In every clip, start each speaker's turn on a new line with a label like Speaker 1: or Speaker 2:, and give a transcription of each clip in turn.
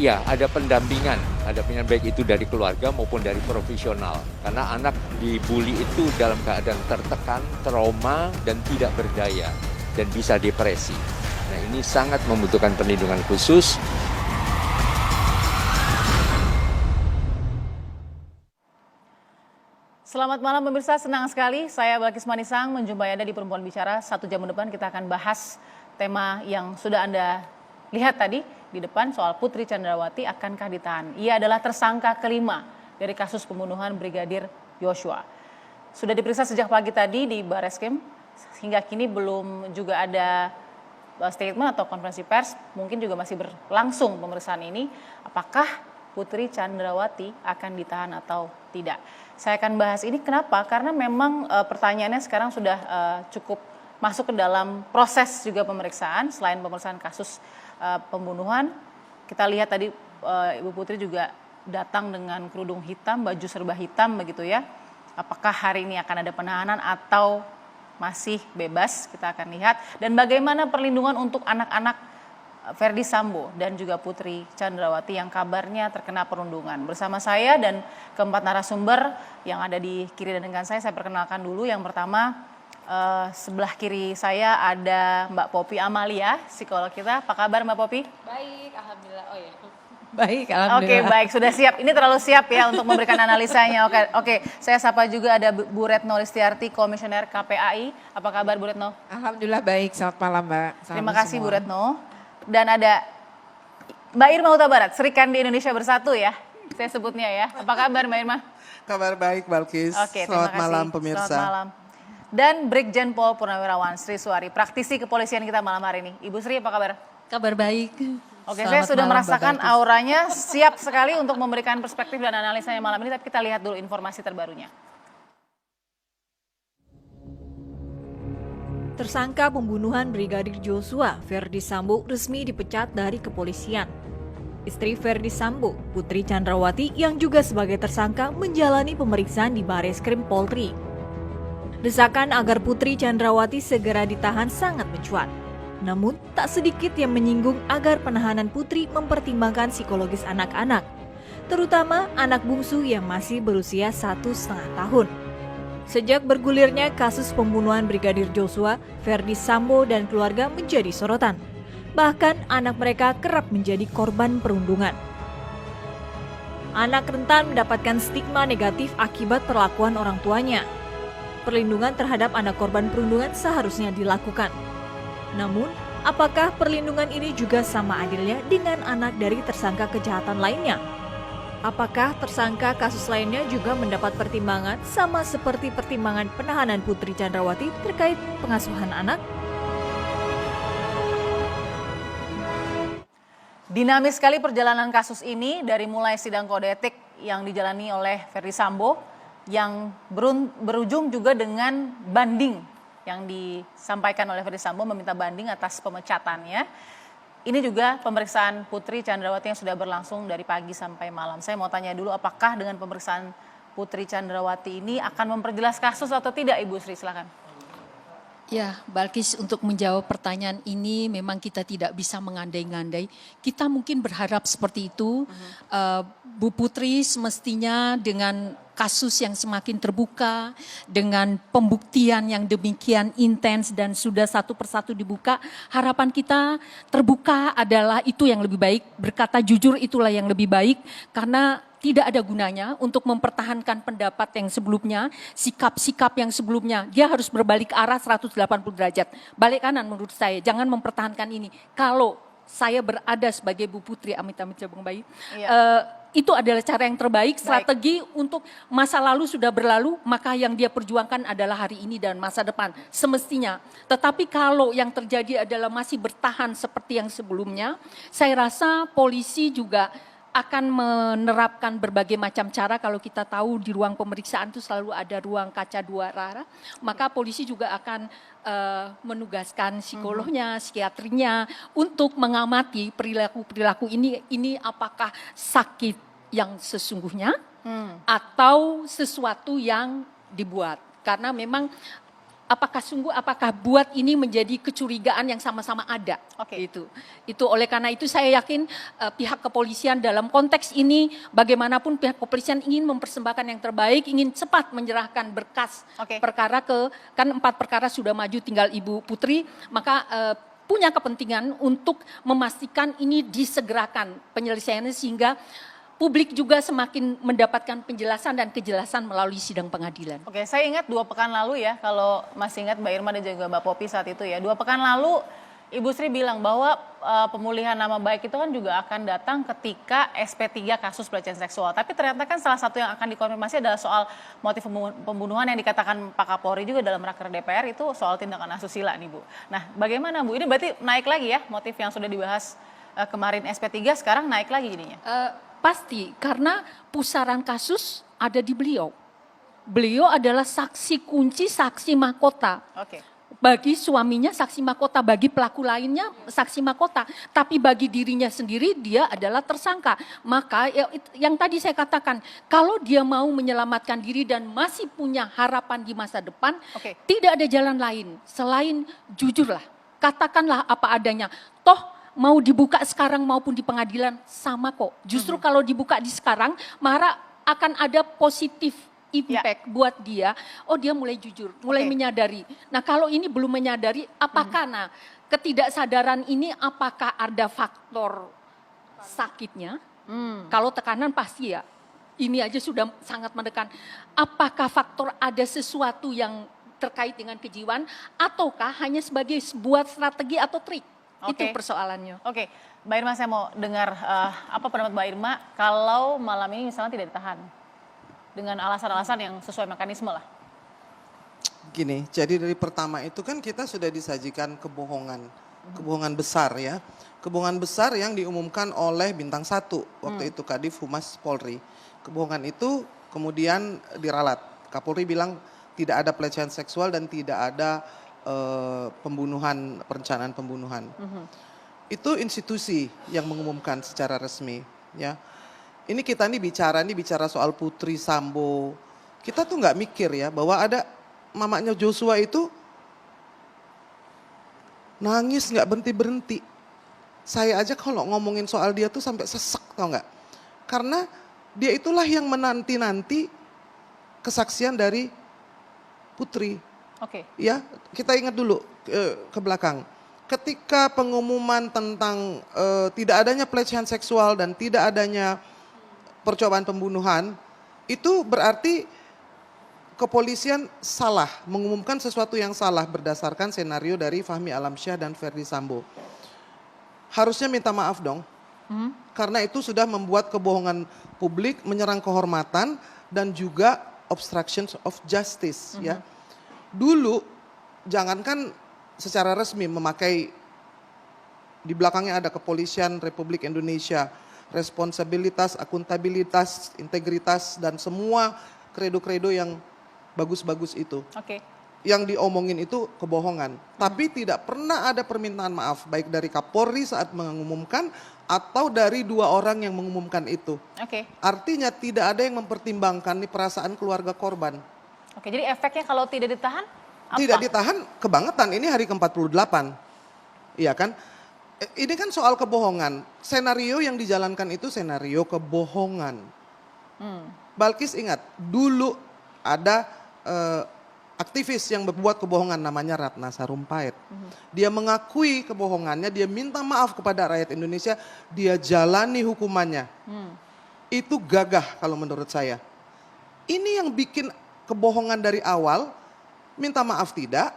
Speaker 1: ya ada pendampingan baik itu dari keluarga maupun dari profesional. Karena anak dibully itu dalam keadaan tertekan, trauma, dan tidak berdaya, dan bisa depresi. Nah, ini sangat membutuhkan perlindungan khusus.
Speaker 2: Selamat malam pemirsa, senang sekali saya Balkis Manisang menjumpai Anda di Perempuan Bicara. 1 jam ke depan kita akan bahas tema yang sudah Anda lihat tadi di depan soal Putri Chandrawati akankah ditahan. Ia adalah tersangka kelima dari kasus pembunuhan Brigadir Yosua. Sudah diperiksa sejak pagi tadi di Bareskrim, hingga kini belum juga ada statement atau konferensi pers, mungkin juga masih berlangsung pemeriksaan ini. Apakah Putri Chandrawati akan ditahan atau tidak? Saya akan bahas ini kenapa? Karena memang pertanyaannya sekarang sudah cukup masuk ke dalam proses juga pemeriksaan. Selain pemeriksaan kasus pembunuhan, kita lihat tadi Ibu Putri juga datang dengan kerudung hitam, baju serba hitam begitu ya. Apakah hari ini akan ada penahanan atau masih bebas? Kita akan lihat. Dan bagaimana perlindungan untuk anak-anak Ferdy Sambo dan juga Putri Chandrawati yang kabarnya terkena perundungan. Bersama saya dan keempat narasumber yang ada di kiri dan kanan saya perkenalkan dulu. Yang pertama, sebelah kiri saya ada Mbak Poppy Amalia, psikolog kita. Apa kabar Mbak Poppy?
Speaker 3: Baik, alhamdulillah. Oh ya.
Speaker 2: Baik, alhamdulillah. Oke, baik, sudah siap. Ini terlalu siap ya untuk memberikan analisanya. Oke, saya sapa juga ada Bu Retno Listiarti, Komisioner KPAI. Apa kabar Bu Retno?
Speaker 4: Alhamdulillah baik, selamat malam Mbak.
Speaker 2: Terima kasih Bu Retno. Dan ada Mbak Irma Huta Barat, Serikandi Indonesia Bersatu ya, saya sebutnya ya. Apa kabar Mbak Irma?
Speaker 5: Kabar baik Balkis.
Speaker 2: Oke,
Speaker 5: selamat malam pemirsa.
Speaker 2: Selamat malam. Dan Brigjen Pol Purnawirawan Sri Suari, praktisi kepolisian kita malam hari ini. Ibu Sri apa kabar?
Speaker 3: Kabar baik.
Speaker 2: Oke, saya sudah merasakan auranya siap sekali untuk memberikan perspektif dan analisanya malam ini, tapi kita lihat dulu informasi terbarunya.
Speaker 6: Tersangka pembunuhan Brigadir Joshua, Ferdy Sambo, resmi dipecat dari kepolisian. Istri Ferdy Sambo, Putri Chandrawati, yang juga sebagai tersangka menjalani pemeriksaan di Bareskrim Polri. Desakan agar Putri Chandrawati segera ditahan sangat mencuat. Namun, tak sedikit yang menyinggung agar penahanan Putri mempertimbangkan psikologis anak-anak, terutama anak bungsu yang masih berusia 1,5 tahun. Sejak bergulirnya kasus pembunuhan Brigadir Joshua, Ferdy Sambo dan keluarga menjadi sorotan. Bahkan anak mereka kerap menjadi korban perundungan. Anak rentan mendapatkan stigma negatif akibat perlakuan orang tuanya. Perlindungan terhadap anak korban perundungan seharusnya dilakukan. Namun, apakah perlindungan ini juga sama adilnya dengan anak dari tersangka kejahatan lainnya? Apakah tersangka kasus lainnya juga mendapat pertimbangan sama seperti pertimbangan penahanan Putri Chandrawati terkait pengasuhan anak?
Speaker 2: Dinamis sekali perjalanan kasus ini dari mulai sidang kode etik yang dijalani oleh Ferdy Sambo yang berujung juga dengan banding yang disampaikan oleh Ferdy Sambo meminta banding atas pemecatannya. Ini juga pemeriksaan Putri Chandrawati yang sudah berlangsung dari pagi sampai malam. Saya mau tanya dulu, apakah dengan pemeriksaan Putri Chandrawati ini akan memperjelas kasus atau tidak, Ibu Sri? Silakan.
Speaker 3: Ya, Balkis, untuk menjawab pertanyaan ini memang kita tidak bisa mengandai-ngandai. Kita mungkin berharap seperti itu. Bu Putri semestinya dengan kasus yang semakin terbuka, dengan pembuktian yang demikian intens dan sudah satu persatu dibuka, harapan kita terbuka adalah itu yang lebih baik. Berkata jujur itulah yang lebih baik, karena tidak ada gunanya untuk mempertahankan pendapat yang sebelumnya, sikap-sikap yang sebelumnya. Dia harus berbalik arah 180 derajat. Balik kanan menurut saya, jangan mempertahankan ini. Kalau saya berada sebagai Bu Putri, amit-amit Jabang Bayi, itu adalah cara yang terbaik, strategi untuk masa lalu sudah berlalu, maka yang dia perjuangkan adalah hari ini dan masa depan, semestinya. Tetapi kalau yang terjadi adalah masih bertahan seperti yang sebelumnya, saya rasa polisi juga akan menerapkan berbagai macam cara. Kalau kita tahu di ruang pemeriksaan itu selalu ada ruang kaca dua arah, maka polisi juga akan menugaskan psikolognya, psikiatrinya untuk mengamati perilaku-perilaku ini apakah sakit yang sesungguhnya atau sesuatu yang dibuat. Karena memang apakah buat ini menjadi kecurigaan yang sama-sama ada.
Speaker 2: Oke.
Speaker 3: Itu oleh karena itu saya yakin pihak kepolisian dalam konteks ini bagaimanapun pihak kepolisian ingin mempersembahkan yang terbaik, ingin cepat menyerahkan berkas
Speaker 2: Oke.
Speaker 3: perkara kan 4 perkara sudah maju tinggal Ibu Putri, maka punya kepentingan untuk memastikan ini disegerakan penyelesaiannya sehingga publik juga semakin mendapatkan penjelasan dan kejelasan melalui sidang pengadilan.
Speaker 2: Oke, saya ingat 2 pekan lalu ya, kalau masih ingat Mbak Irma dan juga Mbak Popi saat itu ya. 2 pekan lalu Ibu Sri bilang bahwa pemulihan nama baik itu kan juga akan datang ketika SP3 kasus pelecehan seksual. Tapi ternyata kan salah satu yang akan dikonfirmasi adalah soal motif pembunuhan yang dikatakan Pak Kapolri juga dalam raker DPR itu soal tindakan asusila nih Bu. Nah bagaimana Bu, ini berarti naik lagi ya motif yang sudah dibahas kemarin SP3 sekarang naik lagi jadinya?
Speaker 3: Pasti, karena pusaran kasus ada di beliau. Beliau adalah saksi kunci, saksi mahkota.
Speaker 2: Oke.
Speaker 3: Bagi suaminya saksi mahkota, bagi pelaku lainnya saksi mahkota. Tapi bagi dirinya sendiri dia adalah tersangka. Maka yang tadi saya katakan, kalau dia mau menyelamatkan diri dan masih punya harapan di masa depan,
Speaker 2: Oke.
Speaker 3: tidak ada jalan lain selain jujurlah. Katakanlah apa adanya. Toh mau dibuka sekarang maupun di pengadilan sama kok. Justru kalau dibuka di sekarang, maka akan ada positif impact buat dia. Oh dia mulai jujur, mulai menyadari. Nah kalau ini belum menyadari, apakah nah ketidaksadaran ini apakah ada faktor sakitnya? Kalau tekanan pasti ya. Ini aja sudah sangat mendekan. Apakah faktor ada sesuatu yang terkait dengan kejiwaan ataukah hanya sebagai sebuah strategi atau trik? Itu
Speaker 2: Oke.
Speaker 3: persoalannya.
Speaker 2: Oke, Mbak Irma saya mau dengar apa pendapat Mbak Irma kalau malam ini misalnya tidak ditahan dengan alasan-alasan yang sesuai mekanisme lah.
Speaker 5: Gini, jadi dari pertama itu kan kita sudah disajikan kebohongan besar ya. Kebohongan besar yang diumumkan oleh Bintang 1 waktu itu Kadif Humas Polri. Kebohongan itu kemudian diralat. Kapolri bilang tidak ada pelecehan seksual dan tidak ada perencanaan pembunuhan. Itu institusi yang mengumumkan secara resmi ya. Ini kita bicara soal Putri Sambo. Kita tuh nggak mikir ya bahwa ada mamanya Joshua itu nangis nggak berhenti. Saya aja kalau ngomongin soal dia tuh sampai sesek tau nggak? Karena dia itulah yang menanti-nanti kesaksian dari Putri.
Speaker 2: Oke.
Speaker 5: Ya, kita ingat dulu ke belakang. Ketika pengumuman tentang tidak adanya pelecehan seksual dan tidak adanya percobaan pembunuhan, itu berarti kepolisian salah, mengumumkan sesuatu yang salah berdasarkan senario dari Fahmi Alamsyah dan Verdi Sambo. Harusnya minta maaf dong, karena itu sudah membuat kebohongan publik, menyerang kehormatan dan juga obstruction of justice ya. Dulu jangankan secara resmi memakai di belakangnya ada Kepolisian Republik Indonesia, responsabilitas, akuntabilitas, integritas dan semua kredo-kredo yang bagus-bagus itu.
Speaker 2: Oke.
Speaker 5: Yang diomongin itu kebohongan, tapi tidak pernah ada permintaan maaf baik dari Kapolri saat mengumumkan atau dari 2 orang yang mengumumkan itu.
Speaker 2: Oke.
Speaker 5: Artinya tidak ada yang mempertimbangkan nih perasaan keluarga korban.
Speaker 2: Oke, jadi efeknya kalau tidak ditahan apa?
Speaker 5: Tidak ditahan kebangetan, ini hari ke-48. Iya kan? Ini kan soal kebohongan. Senario yang dijalankan itu senario kebohongan. Balkis ingat, dulu ada aktivis yang berbuat kebohongan namanya Ratna Sarumpait. Dia mengakui kebohongannya, dia minta maaf kepada rakyat Indonesia, dia jalani hukumannya. Itu gagah kalau menurut saya. Ini yang bikin kebohongan dari awal, minta maaf tidak,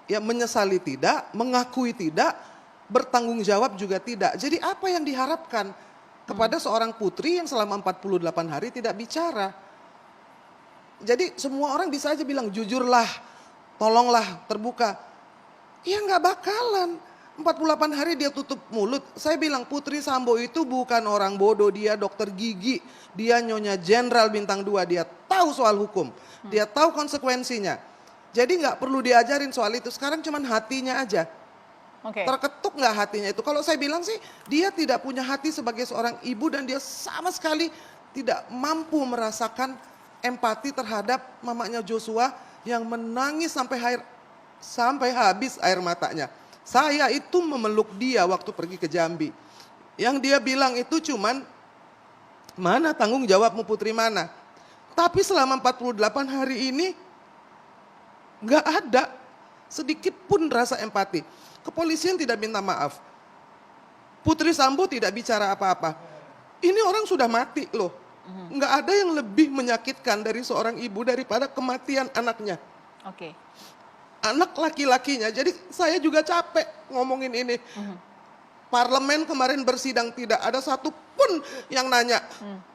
Speaker 5: ya menyesali tidak, mengakui tidak, bertanggung jawab juga tidak. Jadi apa yang diharapkan kepada seorang putri yang selama 48 hari tidak bicara? Jadi semua orang bisa aja bilang jujurlah, tolonglah, terbuka. Ya nggak bakalan. 48 hari dia tutup mulut. Saya bilang Putri Sambo itu bukan orang bodoh, dia dokter gigi. Dia nyonya jenderal bintang 2, dia tahu soal hukum. Dia tahu konsekuensinya. Jadi nggak perlu diajarin soal itu, sekarang cuman hatinya aja.
Speaker 2: Oke.
Speaker 5: Terketuk nggak hatinya itu? Kalau saya bilang sih dia tidak punya hati sebagai seorang ibu dan dia sama sekali tidak mampu merasakan empati terhadap mamanya Joshua yang menangis sampai habis air matanya. Saya itu memeluk dia waktu pergi ke Jambi. Yang dia bilang itu cuman, mana tanggung jawabmu Putri mana? Tapi selama 48 hari ini nggak ada sedikit pun rasa empati. Kepolisian tidak minta maaf. Putri Sambo tidak bicara apa-apa. Ini orang sudah mati loh. Nggak ada yang lebih menyakitkan dari seorang ibu daripada kematian anaknya.
Speaker 2: Oke.
Speaker 5: Anak laki-lakinya. Jadi saya juga capek ngomongin ini. Parlemen kemarin bersidang, tidak ada satupun yang nanya.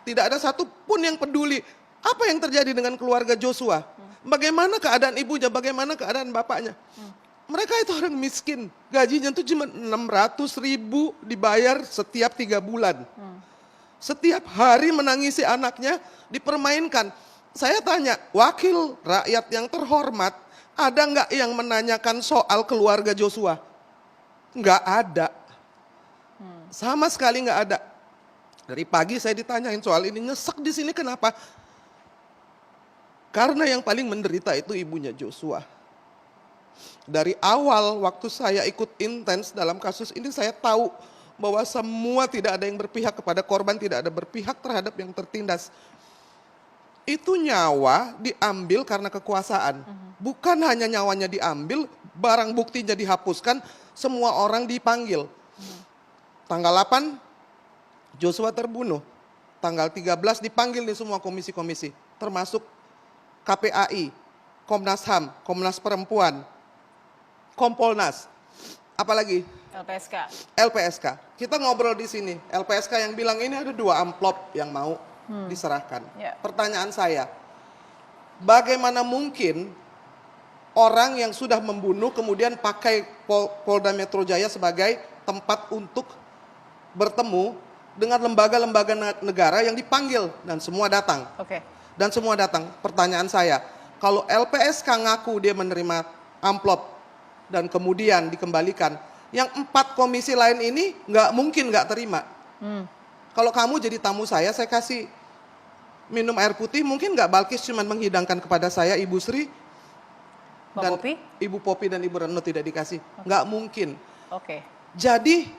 Speaker 5: Tidak ada satupun yang peduli. Apa yang terjadi dengan keluarga Joshua? Bagaimana keadaan ibunya, bagaimana keadaan bapaknya? Mereka itu orang miskin. Gajinya itu cuma 600.000 dibayar setiap 3 bulan. Setiap hari menangisi anaknya, dipermainkan. Saya tanya, wakil rakyat yang terhormat, ada nggak yang menanyakan soal keluarga Joshua? Nggak ada. Sama sekali nggak ada. Dari pagi saya ditanyain soal ini, nyesek di sini kenapa? Karena yang paling menderita itu ibunya Joshua. Dari awal waktu saya ikut intens dalam kasus ini, saya tahu bahwa semua tidak ada yang berpihak kepada korban, tidak ada berpihak terhadap yang tertindas. Itu nyawa diambil karena kekuasaan. Bukan hanya nyawanya diambil, barang buktinya dihapuskan, semua orang dipanggil. Tanggal 8 Joshua terbunuh. Tanggal 13 dipanggil di semua komisi-komisi, termasuk KPAI, Komnas HAM, Komnas Perempuan, Kompolnas, apalagi
Speaker 2: LPSK.
Speaker 5: LPSK. Kita ngobrol di sini. LPSK yang bilang ini ada 2 amplop yang mau diserahkan.
Speaker 2: Ya.
Speaker 5: Pertanyaan saya, bagaimana mungkin orang yang sudah membunuh kemudian pakai Polda Metro Jaya sebagai tempat untuk bertemu dengan lembaga-lembaga negara yang dipanggil dan semua datang.
Speaker 2: Oke.
Speaker 5: Dan semua datang. Pertanyaan saya, kalau LPSK ngaku dia menerima amplop dan kemudian dikembalikan, yang 4 komisi lain ini nggak mungkin nggak terima. Kalau kamu jadi tamu saya kasih minum air putih, mungkin nggak Balkis cuma menghidangkan kepada saya, Ibu Sri,
Speaker 2: Mbak
Speaker 5: dan
Speaker 2: Popi?
Speaker 5: Ibu Popi dan Ibu Retno tidak dikasih. Nggak mungkin.
Speaker 2: Oke.
Speaker 5: Jadi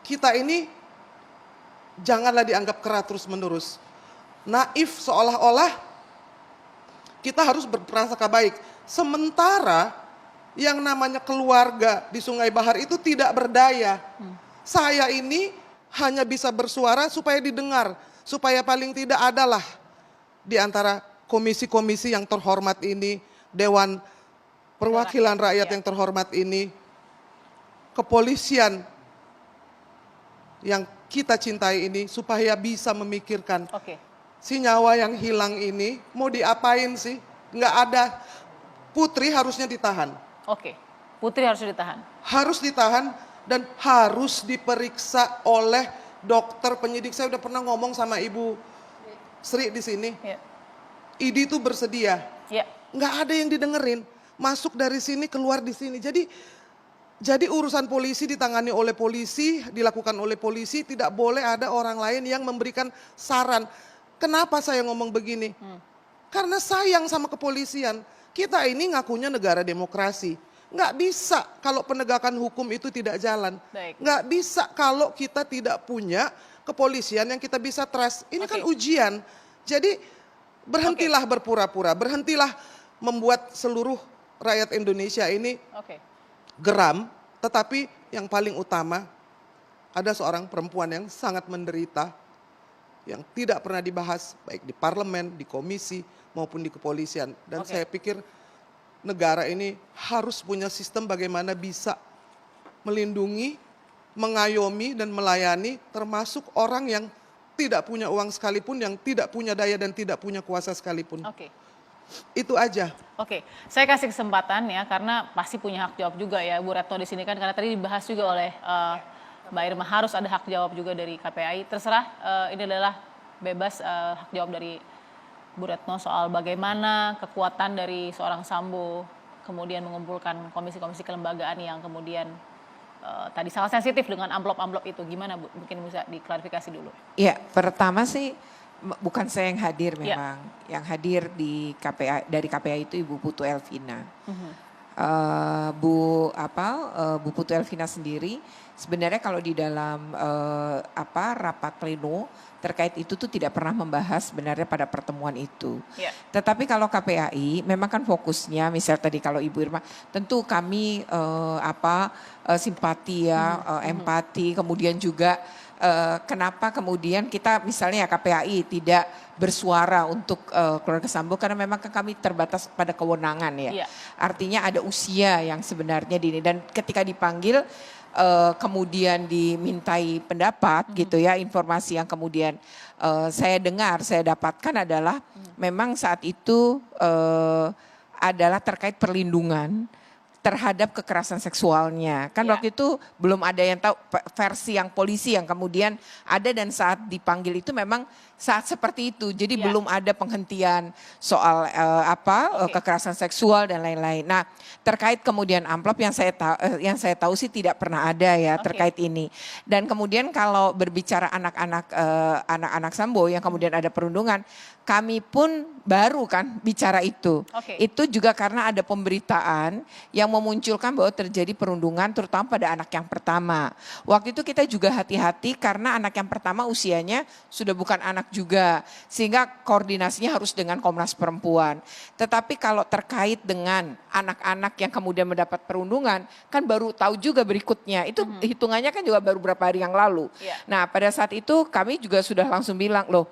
Speaker 5: kita ini janganlah dianggap kera terus menerus. Naif seolah-olah kita harus berprasangka baik. Sementara yang namanya keluarga di Sungai Bahar itu tidak berdaya. Saya ini hanya bisa bersuara supaya didengar. Supaya paling tidak adalah di antara komisi-komisi yang terhormat ini, Dewan Perwakilan Rakyat yang terhormat ini, kepolisian yang kita cintai ini, supaya bisa memikirkan
Speaker 2: Oke.
Speaker 5: si nyawa yang hilang ini mau diapain sih? Nggak ada. Putri harusnya ditahan.
Speaker 2: Oke. Putri harus ditahan.
Speaker 5: Harus ditahan dan harus diperiksa oleh dokter penyidik. Saya udah pernah ngomong sama Ibu Sri di sini.
Speaker 2: Ya.
Speaker 5: ID itu bersedia.
Speaker 2: Ya.
Speaker 5: Nggak ada yang didengerin. Masuk dari sini, keluar di sini. Jadi urusan polisi ditangani oleh polisi, dilakukan oleh polisi, tidak boleh ada orang lain yang memberikan saran. Kenapa saya ngomong begini? Karena sayang sama kepolisian. Kita ini ngakunya negara demokrasi. Nggak bisa kalau penegakan hukum itu tidak jalan.
Speaker 2: Baik.
Speaker 5: Nggak bisa kalau kita tidak punya kepolisian yang kita bisa trust. Ini kan ujian. Jadi berhentilah berpura-pura, berhentilah membuat seluruh rakyat Indonesia ini
Speaker 2: Oke.
Speaker 5: geram, tetapi yang paling utama ada seorang perempuan yang sangat menderita, yang tidak pernah dibahas baik di parlemen, di komisi maupun di kepolisian. Dan saya pikir negara ini harus punya sistem bagaimana bisa melindungi, mengayomi dan melayani termasuk orang yang tidak punya uang sekalipun, yang tidak punya daya dan tidak punya kuasa sekalipun.
Speaker 2: Oke.
Speaker 5: Itu aja.
Speaker 2: Oke, saya kasih kesempatan ya karena pasti punya hak jawab juga ya Bu Retno di sini kan karena tadi dibahas juga oleh Mbak Irma harus ada hak jawab juga dari KPAI. Terserah ini adalah bebas hak jawab dari Bu Retno soal bagaimana kekuatan dari seorang Sambo kemudian mengumpulkan komisi-komisi kelembagaan yang kemudian tadi sangat sensitif dengan amplop-amplop itu. Gimana Bu? Mungkin bisa diklarifikasi dulu.
Speaker 4: Ya, pertama sih bukan saya yang hadir
Speaker 2: Ya.
Speaker 4: memang. Yang hadir di KPA dari KPA itu Ibu Putu Elvina. Bu Putu Elvina sendiri sebenarnya kalau di dalam rapat pleno terkait itu tuh tidak pernah membahas sebenarnya pada pertemuan itu.
Speaker 2: Ya.
Speaker 4: Tetapi kalau KPAI memang kan fokusnya, misal tadi kalau Ibu Irma, tentu kami simpati ya, empati, kemudian juga kenapa kemudian kita misalnya KPAI tidak bersuara untuk keluarga Sambo karena memang kan kami terbatas pada kewenangan ya.
Speaker 2: Iya.
Speaker 4: Artinya ada usia yang sebenarnya dini dan ketika dipanggil kemudian dimintai pendapat gitu ya, informasi yang kemudian saya dengar, saya dapatkan adalah memang saat itu adalah terkait perlindungan terhadap kekerasan seksualnya. Kan
Speaker 2: Ya.
Speaker 4: waktu itu belum ada yang tahu versi yang polisi yang kemudian ada dan saat dipanggil itu memang saat seperti itu. Jadi
Speaker 2: Ya.
Speaker 4: belum ada penghentian soal
Speaker 2: Oke.
Speaker 4: kekerasan seksual dan lain-lain. Nah, terkait kemudian amplop yang saya tahu sih tidak pernah ada ya
Speaker 2: Oke.
Speaker 4: terkait ini. Dan kemudian kalau berbicara anak-anak Sambo yang kemudian ada perundungan, kami pun baru kan bicara itu.
Speaker 2: Oke.
Speaker 4: Itu juga karena ada pemberitaan yang memunculkan bahwa terjadi perundungan terutama pada anak yang pertama. Waktu itu kita juga hati-hati karena anak yang pertama usianya sudah bukan anak juga. Sehingga koordinasinya harus dengan Komnas Perempuan. Tetapi kalau terkait dengan anak-anak yang kemudian mendapat perundungan, kan baru tahu juga berikutnya. Itu hitungannya kan juga baru beberapa hari yang lalu.
Speaker 2: Iya.
Speaker 4: Nah pada saat itu kami juga sudah langsung bilang loh,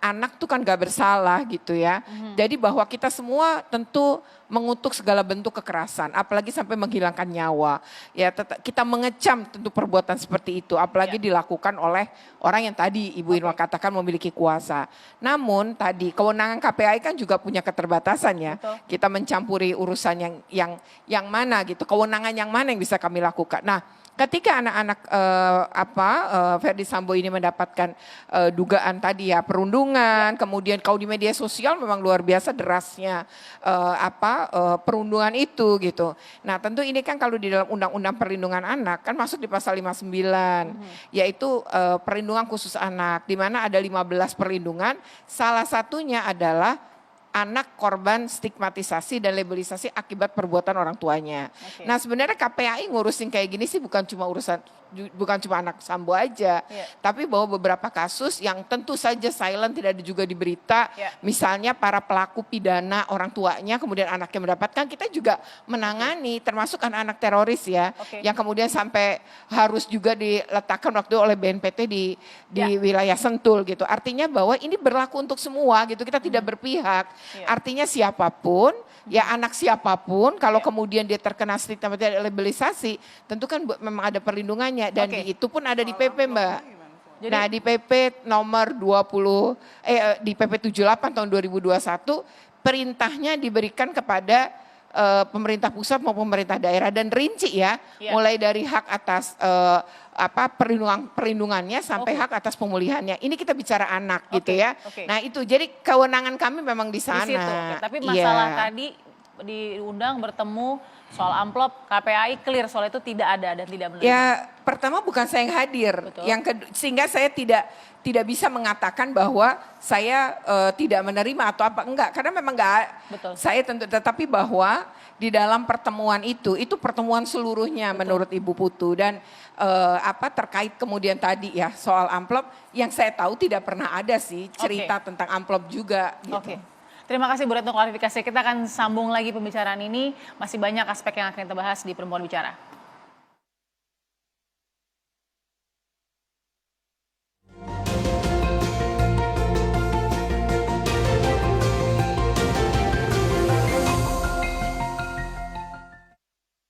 Speaker 4: anak tuh kan gak bersalah gitu ya. Jadi bahwa kita semua tentu mengutuk segala bentuk kekerasan, apalagi sampai menghilangkan nyawa. Ya kita mengecam tentu perbuatan seperti itu, apalagi dilakukan oleh orang yang tadi Ibu Irma katakan memiliki kuasa. Namun tadi kewenangan KPAI kan juga punya keterbatasan ya.
Speaker 2: Betul.
Speaker 4: Kita mencampuri urusan yang mana gitu, kewenangan yang mana yang bisa kami lakukan. Nah, ketika anak-anak Ferdi Sambo ini mendapatkan dugaan tadi ya perundungan, kemudian kalau di media sosial memang luar biasa derasnya perundungan itu gitu. Nah tentu ini kan kalau di dalam Undang-Undang Perlindungan Anak kan masuk di pasal 59 yaitu perlindungan khusus anak di mana ada 15 perlindungan, salah satunya adalah anak korban stigmatisasi dan labelisasi akibat perbuatan orang tuanya.
Speaker 2: Oke.
Speaker 4: Nah sebenarnya KPAI ngurusin kayak gini sih bukan cuma anak Sambo aja,
Speaker 2: Iya.
Speaker 4: tapi bahwa beberapa kasus yang tentu saja silent tidak ada juga di berita,
Speaker 2: Iya.
Speaker 4: misalnya para pelaku pidana orang tuanya kemudian anaknya mendapatkan, kita juga menangani termasuk anak-anak teroris ya,
Speaker 2: Oke.
Speaker 4: yang kemudian sampai harus juga diletakkan waktu oleh BNPT di
Speaker 2: Ya.
Speaker 4: wilayah Sentul gitu. Artinya bahwa ini berlaku untuk semua gitu, kita tidak berpihak.
Speaker 2: Iya.
Speaker 4: Artinya siapapun, ya anak siapapun, kalau
Speaker 2: Iya.
Speaker 4: kemudian dia terkena stigma labelisasi, tentu kan memang ada perlindungannya dan
Speaker 2: Oke.
Speaker 4: itu pun ada di PP Mbak.
Speaker 2: Jadi-
Speaker 4: Nah di PP nomor di PP 78 tahun 2021 perintahnya diberikan kepada pemerintah pusat maupun pemerintah daerah dan rinci ya,
Speaker 2: Iya.
Speaker 4: mulai dari hak atas perlindungannya sampai
Speaker 2: Oke.
Speaker 4: hak atas pemulihannya. Ini kita bicara anak gitu
Speaker 2: Oke,
Speaker 4: ya.
Speaker 2: oke.
Speaker 4: Nah itu jadi kewenangan kami memang di sana.
Speaker 2: Di situ. Oke, tapi
Speaker 4: Iya.
Speaker 2: masalah tadi diundang bertemu soal amplop, KPAI clear soal itu tidak ada dan tidak menerima.
Speaker 4: Ya pertama bukan saya yang hadir,
Speaker 2: Betul.
Speaker 4: sehingga saya tidak bisa mengatakan bahwa saya tidak menerima atau apa enggak, karena memang enggak.
Speaker 2: Betul.
Speaker 4: Saya tentu, tetapi bahwa di dalam pertemuan itu pertemuan seluruhnya menurut Ibu Putu dan terkait kemudian tadi ya soal amplop yang saya tahu tidak pernah ada sih cerita tentang amplop juga. Gitu.
Speaker 2: Oke. Terima kasih Bu Retno klarifikasi. Kita akan sambung lagi pembicaraan ini. Masih banyak aspek yang akan kita bahas di Perempuan Bicara.